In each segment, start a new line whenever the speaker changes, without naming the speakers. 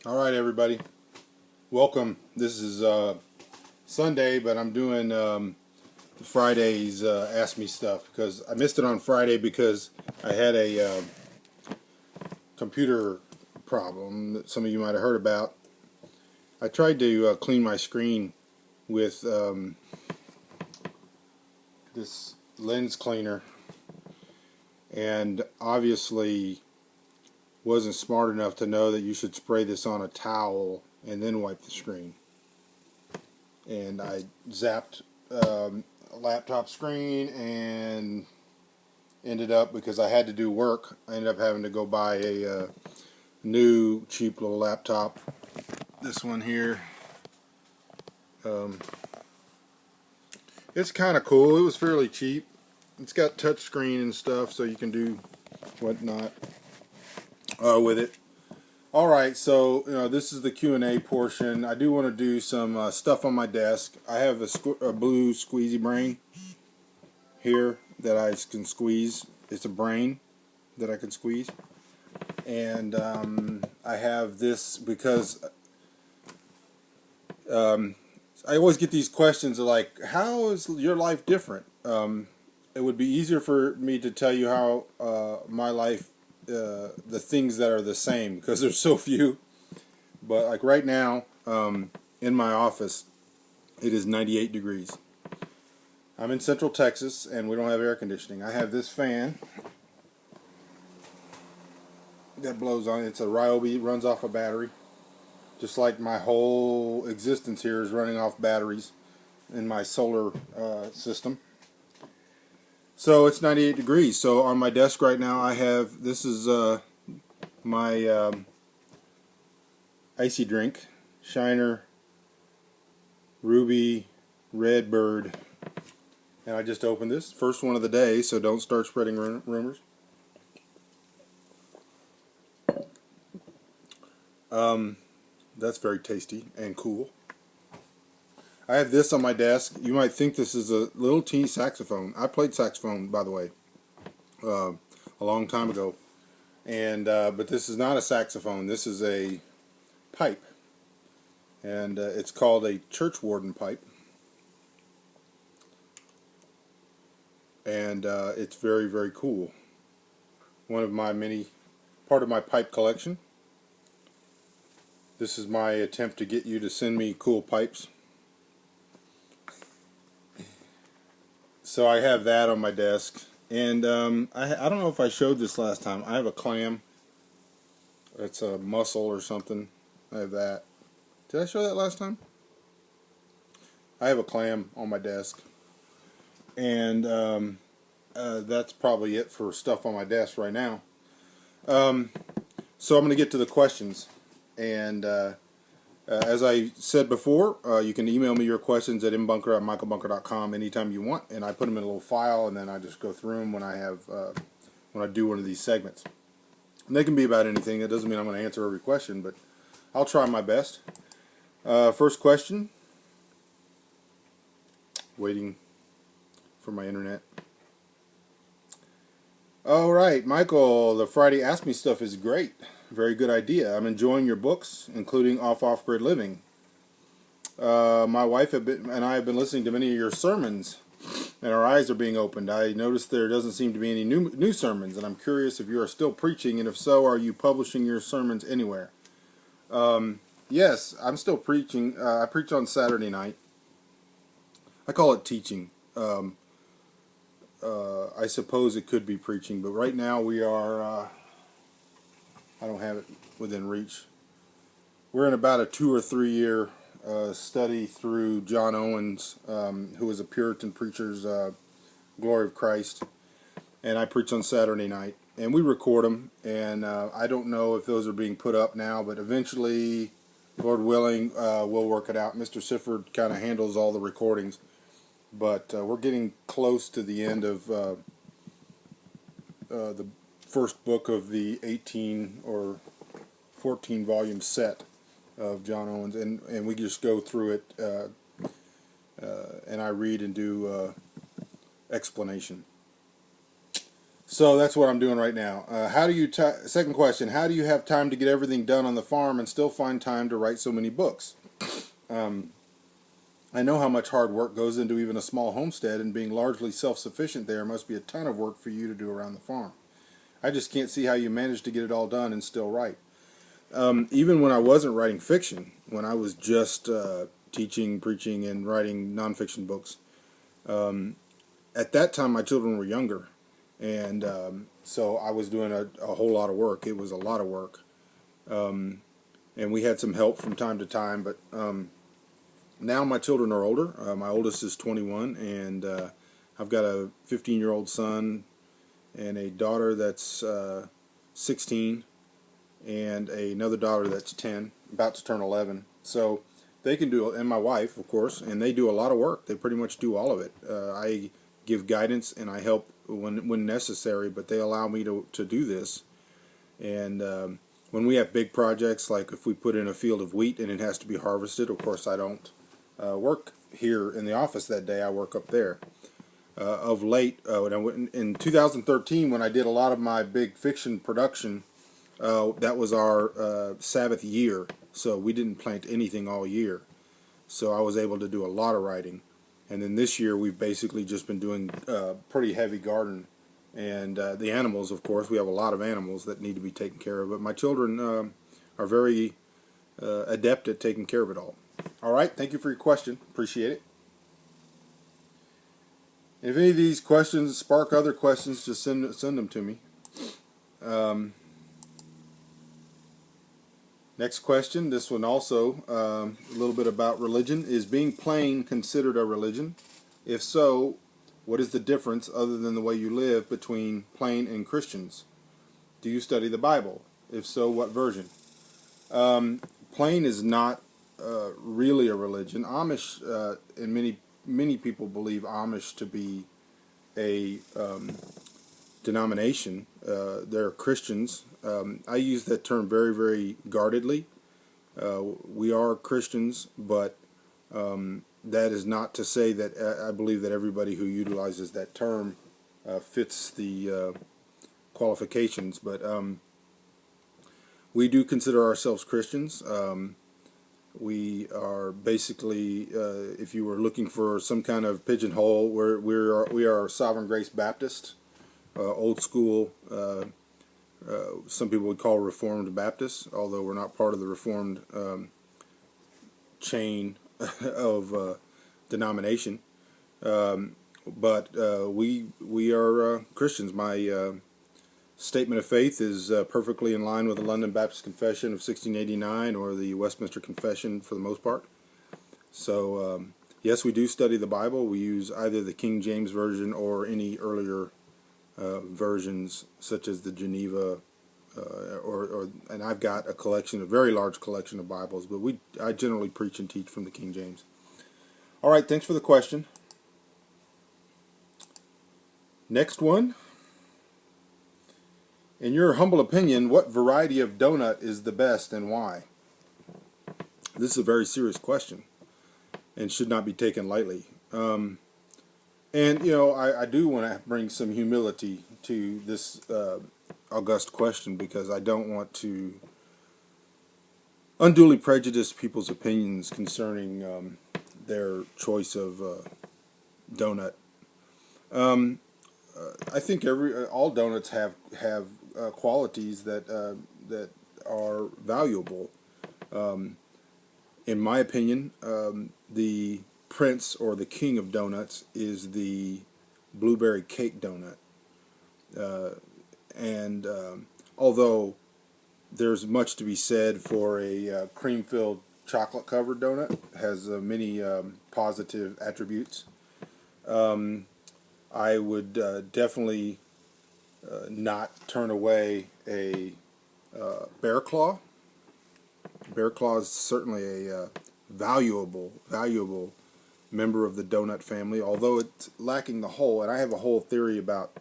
All right, everybody. Welcome. This is Sunday, but I'm doing Friday's Ask Me Stuff because I missed it on Friday because I had a computer problem that some of you might have heard about. I tried to clean my screen with this lens cleaner and obviously wasn't smart enough to know that you should spray this on a towel and then wipe the screen. And I zapped a laptop screen and ended up, because I had to do work, I ended up having to go buy a new cheap little laptop. This one here. It's kind of cool. It was fairly cheap. It's got touch screen and stuff, so you can do whatnot with it. All right, so this is the Q&A portion. I do want to do some stuff on my desk. I have a blue squeezy brain here that I can squeeze. It's a brain that I can squeeze. And I have this because I always get these questions like, how is your life different? It would be easier for me to tell you how my life, the things that are the same, because there's so few. But like right now, in my office, it is 98 degrees. I'm in Central Texas, and we don't have air conditioning. I have this fan that blows on. It's a Ryobi, runs off a battery. Just like my whole existence here is running off batteries in my solar system. So it's 98 degrees. So on my desk right now, I have, this is my icy drink, Shiner Ruby Redbird. And I just opened this, first one of the day, so don't start spreading rumors. That's very tasty and cool. I have this on my desk. You might think this is a little teeny saxophone. I played saxophone, by the way, a long time ago. And but this is not a saxophone. This is a pipe. And it's called a church warden pipe. And it's very, very cool. One of my part of my pipe collection. This is my attempt to get you to send me cool pipes. So I have that on my desk. And I don't know if I showed this last time. I have a clam. It's a mussel or something. I have that. Did I show that last time? I have a clam on my desk. And that's probably it for stuff on my desk right now. So I'm going to get to the questions. And as I said before, you can email me your questions at mbunker@michaelbunker.com anytime you want, and I put them in a little file, and then I just go through them when I do one of these segments. And they can be about anything. That doesn't mean I'm going to answer every question, but I'll try my best. First question. Waiting for my internet. All right, Michael, the Friday Ask Me stuff is great. Very good idea. I'm enjoying your books, including Off-Grid Living. My wife and I have been listening to many of your sermons, and our eyes are being opened. I noticed there doesn't seem to be any new sermons, and I'm curious if you are still preaching, and if so, are you publishing your sermons anywhere? Yes, I'm still preaching. I preach on Saturday night. I call it teaching. I suppose it could be preaching, but right now we are, I don't have it within reach. We're in about a 2 or 3 year study through John Owens, who is a Puritan preacher's Glory of Christ, and I preach on Saturday night, and we record them, and I don't know if those are being put up now, but eventually, Lord willing, we'll work it out. Mr. Sifford kind of handles all the recordings, but we're getting close to the end of the first book of the 18 or 14 volume set of John Owens, and we just go through it, and I read and do explanation. So that's what I'm doing right now. How do you? Second question: how do you have time to get everything done on the farm and still find time to write so many books? I know how much hard work goes into even a small homestead, and being largely self-sufficient there must be a ton of work for you to do around the farm. I just can't see how you manage to get it all done and still write. Even when I wasn't writing fiction, when I was just teaching, preaching, and writing nonfiction books, at that time my children were younger, and so I was doing a whole lot of work. It was a lot of work, and we had some help from time to time, but now my children are older. My oldest is 21, and I've got a 15-year-old son and a daughter that's 16, and another daughter that's 10, about to turn 11. So they can do, and my wife, of course, and they do a lot of work. They pretty much do all of it. I give guidance and I help when necessary, but they allow me to do this. And when we have big projects, like if we put in a field of wheat and it has to be harvested, of course I don't work here in the office that day. I work up there. Of late, when I went in 2013, when I did a lot of my big fiction production, that was our Sabbath year, so we didn't plant anything all year. So I was able to do a lot of writing. And then this year we've basically just been doing pretty heavy garden. And the animals, of course, we have a lot of animals that need to be taken care of. But my children are very adept at taking care of it all. All right, thank you for your question. Appreciate it. If any of these questions spark other questions, just send them to me. Next question, this one also a little bit about religion. Is being plain considered a religion? If so, what is the difference other than the way you live between plain and Christians? Do you study the Bible? If so, what version? Plain is not really a religion. Amish, and many people believe Amish to be a denomination. They're Christians. I use that term very, very guardedly. We are Christians, but that is not to say that I believe that everybody who utilizes that term fits the qualifications. But we do consider ourselves Christians. We are basically, if you were looking for some kind of pigeonhole, we are Sovereign Grace Baptist, old school. Some people would call Reformed Baptist, although we're not part of the Reformed chain of denomination. But we are Christians. My statement of faith is perfectly in line with the London Baptist Confession of 1689 or the Westminster Confession for the most part. So yes, we do study the Bible. We use either the King James Version or any earlier versions such as the Geneva, and I've got a very large collection of Bibles, but I generally preach and teach from the King James. All right, thanks for the question. Next one. In your humble opinion, what variety of donut is the best and why? This is a very serious question and should not be taken lightly. And, I do want to bring some humility to this august question because I don't want to unduly prejudice people's opinions concerning their choice of donut. I think all donuts have qualities that are valuable. In my opinion, the prince or the king of donuts is the blueberry cake donut. And although there's much to be said for a cream-filled chocolate-covered donut, it has many positive attributes. I would definitely not turn away a bear claw. Bear claw is certainly a valuable member of the donut family, although it's lacking the hole. And I have a whole theory about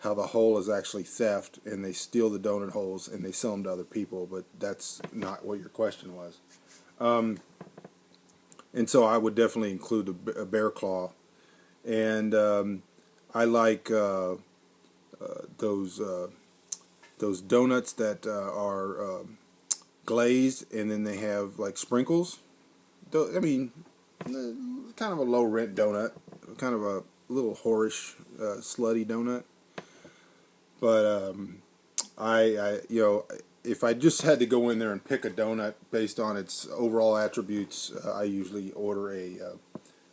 how the hole is actually theft, and they steal the donut holes and they sell them to other people. But that's not what your question was. And so I would definitely include a bear claw. And I like those donuts that are glazed, and then they have like sprinkles. I mean, kind of a low rent donut, kind of a little whorish, slutty donut. But if I just had to go in there and pick a donut based on its overall attributes, I usually order a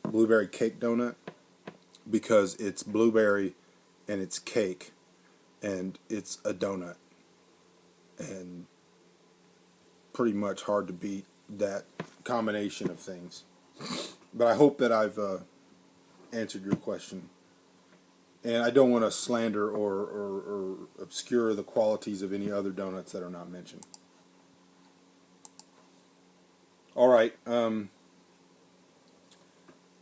blueberry cake donut because it's blueberry and it's cake and it's a donut, and pretty much hard to beat that combination of things. But I hope that I've answered your question. And I don't want to slander or obscure the qualities of any other donuts that are not mentioned. All right.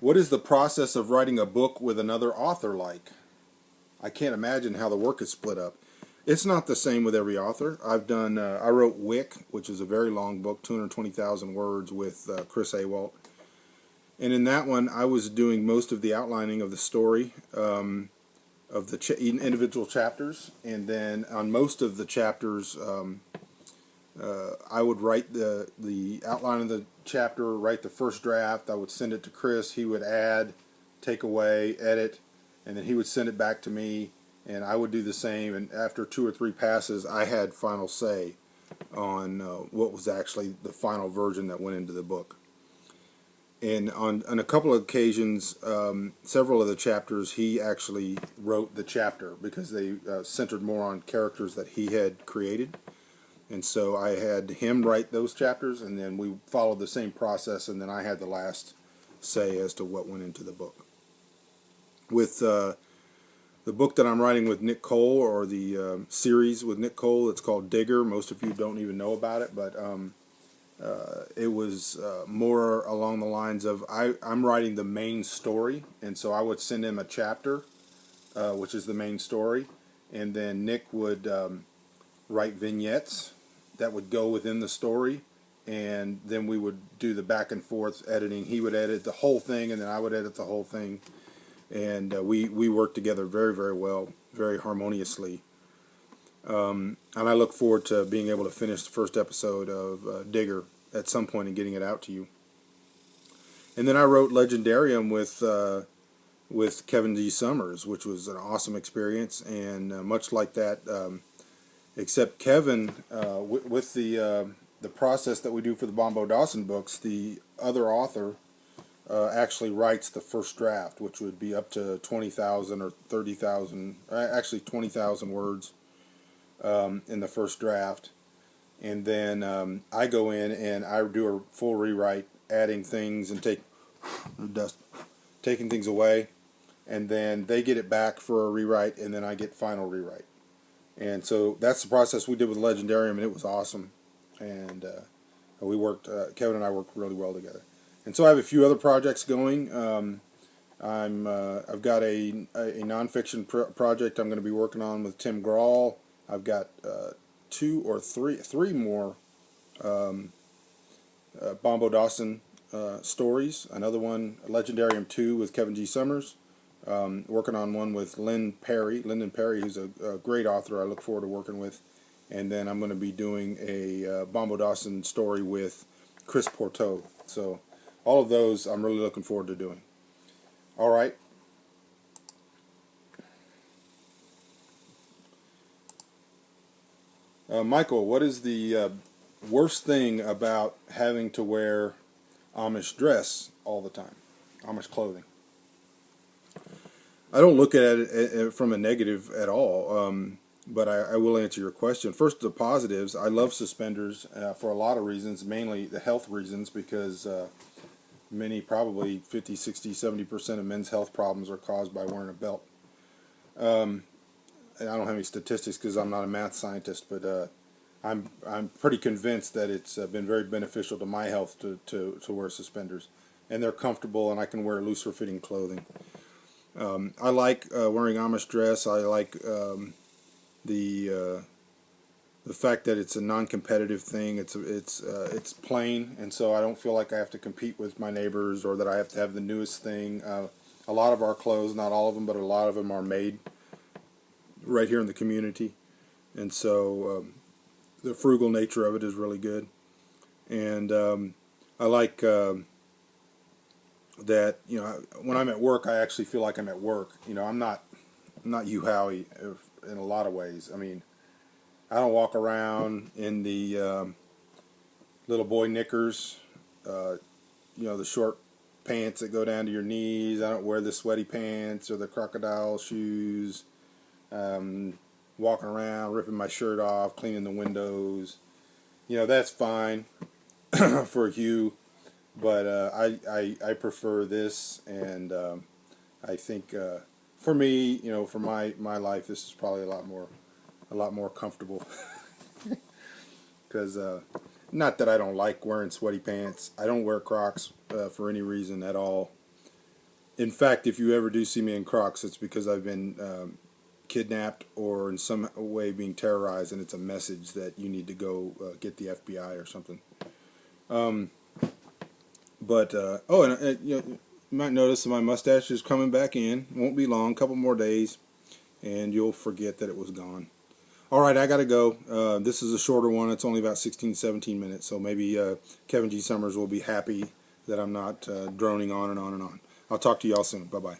What is the process of writing a book with another author like? I can't imagine how the work is split up. It's not the same with every author. I wrote Wick, which is a very long book, 220,000 words, with Chris Awalt. And in that one, I was doing most of the outlining of the story, of the individual chapters, and then on most of the chapters, I would write the outline of the chapter, write the first draft. I would send it to Chris. He would add, take away, edit, and then he would send it back to me, and I would do the same. And after 2 or 3 passes, I had final say on what was actually the final version that went into the book. And on a couple of occasions, several of the chapters, he actually wrote the chapter because they centered more on characters that he had created. And so I had him write those chapters, and then we followed the same process, and then I had the last say as to what went into the book. With the book that I'm writing with Nick Cole, or the series with Nick Cole, it's called Digger. Most of you don't even know about it, but it was more along the lines of I'm writing the main story, and so I would send him a chapter, which is the main story, and then Nick would write vignettes that would go within the story, and then we would do the back and forth editing. He would edit the whole thing, and then I would edit the whole thing, and we worked together very, very well, very harmoniously. And I look forward to being able to finish the first episode of Digger at some point and getting it out to you. And then I wrote Legendarium with Kevin D. Summers, which was an awesome experience, and much like that, except Kevin, with the process that we do for the Bombo Dawson books, the other author actually writes the first draft, which would be up to 20,000 or 30,000, actually 20,000 words in the first draft. And then I go in and I do a full rewrite, adding things and taking things away. And then they get it back for a rewrite, and then I get final rewrite. And so that's the process we did with Legendarium, and it was awesome. And we worked, Kevin and I worked really well together. And so I have a few other projects going. I've got a nonfiction project I'm going to be working on with Tim Grahl. I've got 2 or 3 more Bombo Dawson stories. Another one, Legendarium 2 with Kevin G. Summers. Working on one with Lyndon Perry, who's a great author I look forward to working with. And then I'm going to be doing a Bombo Dawson story with Chris Porteau. So all of those I'm really looking forward to doing. All right. Michael, what is the worst thing about having to wear Amish dress all the time? Amish clothing. I don't look at it from a negative at all, but I will answer your question. First, the positives. I love suspenders for a lot of reasons, mainly the health reasons, because many, probably 50, 60, 70% of men's health problems are caused by wearing a belt. And I don't have any statistics because I'm not a math scientist, but I'm pretty convinced that it's been very beneficial to my health to wear suspenders. And they're comfortable, and I can wear looser fitting clothing. I like wearing Amish dress. I like the fact that it's a non-competitive thing. It's plain, and so I don't feel like I have to compete with my neighbors or that I have to have the newest thing. A lot of our clothes, not all of them, but a lot of them are made right here in the community, and so the frugal nature of it is really good. And I like that, you know, when I'm at work, I actually feel like I'm at work. You know, I'm not Hugh Howey in a lot of ways. I mean, I don't walk around in the little boy knickers, you know, the short pants that go down to your knees. I don't wear the sweaty pants or the crocodile shoes. Walking around, ripping my shirt off, cleaning the windows. You know, that's fine for Hugh, but I prefer this, and I think for me, you know, for my life, this is probably a lot more comfortable. Because not that I don't like wearing sweaty pants. I don't wear Crocs for any reason at all. In fact, if you ever do see me in Crocs, it's because I've been kidnapped or in some way being terrorized, and it's a message that you need to go get the FBI or something. But oh, and you know, you might notice that my mustache is coming back in. Won't be long, a couple more days, and you'll forget that it was gone. All right, I got to go. This is a shorter one. It's only about 16, 17 minutes, so maybe Kevin G. Summers will be happy that I'm not droning on and on and on. I'll talk to y'all soon. Bye-bye.